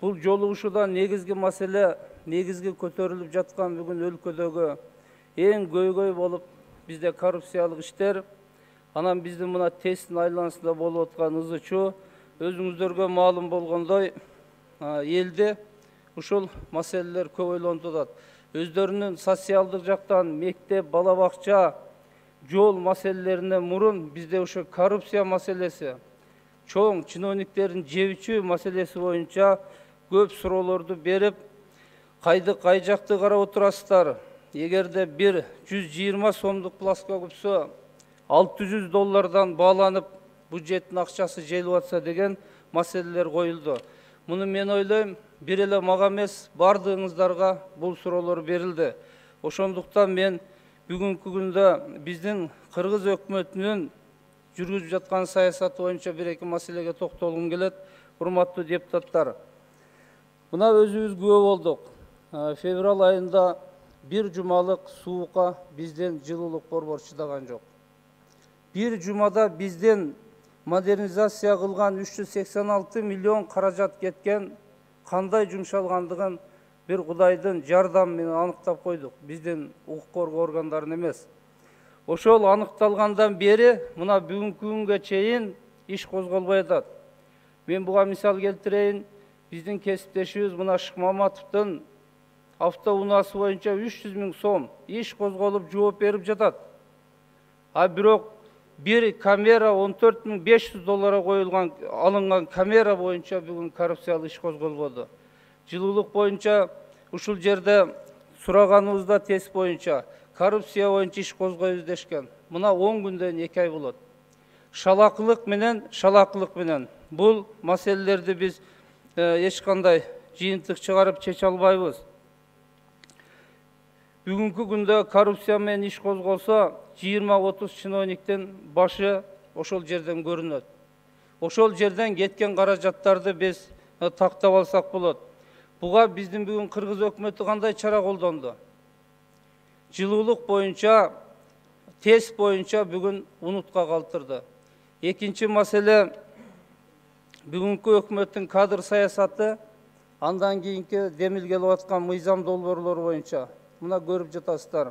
Бул жолугушуудан негизги маселе, негизги көтөрүлүп жаткан бүгүн өлкөдөгү эң көйгөй болуп бизде коррупциялык иштер, анан биздин мына ТЭСтин айланасында болуп аткан ызы-чуу, өзүңүздөргө маалым болгондой, элде ушул маселелер көп ойлонтулат. Өздөрүнүн социалдык жактан мектеп, бала бакча, жол маселелерине мурун бизде ушу коррупция маселеси, чоң чиновниктердин жебичүү маселеси боюнча көп суроолорду берип, кайды кай жакты карап отурасыздар? Эгерде бир 120 сомдук пласка купса $600 бааланып бюджеттин акчасы желип атса деген маселелер коюлду. Муну мен ойлойм, бир эле мага эмес, бардыгыңыздарга бул суроолор берилди. Ошондуктан мен бүгүнкү күндө биздин кыргыз өкмөтүнүн жүргүзүп жаткан саясаты боюнча бир-эки маселеге токтолгум келет. Урматтуу депутаттар, мына өзүбүз күбө болдук. Февраль айында бир жумалык суукка бизден жылуулук борбору чыдаган жок. Бир жумада бизден модернизация кылган 386 миллион каражат кеткен, кандай жумшалгандыгын бир Кудайдын жардамы менен аныктап койдук. Биздин укук коргоо органдарын эмес. Ошол аныкталгандан бери мына бүгүнкү күнгө чейин иш козголбой атат. Мен буга мисал келтирейин. Биздин кесиптешибиз мына Шыкмаматовдун автоунаасы боюнча 300 000 сом иш козголуп жооп берип жатат. Бирок bir kamera $14.500 коюлган алынган камера боюнча бүгүн коррупциялык иш козголбоду. Жылуулук боюнча ушул жерде сураганыбызда тест боюнча коррупция боюнча иш козгойбуз дешкен. Мына 10 күндөн 2 ай болот. Шалакылык менен бул маселелерди биз эч кандай жыйынтык чыгарып чече албайбыз. Бүгүнкү күндө коррупция менен иш козголсо 20-30 чиновниктин башы ошол жерден көрүнөт. Ошол жерден кеткен каражаттарды биз тактап алсак болот. Буга биздин бүгүн кыргыз өкмөтү кандай чара колдонду? Жылуулук боюнча, тест боюнча бүгүн унутка калтырды. Экинчи маселе, бүгүнкү өкмөттүн кадр саясаты, андан кийинки демилгелеп аткан мыйзам долбоорлору боюнча. Мына көрүп жатасыздар.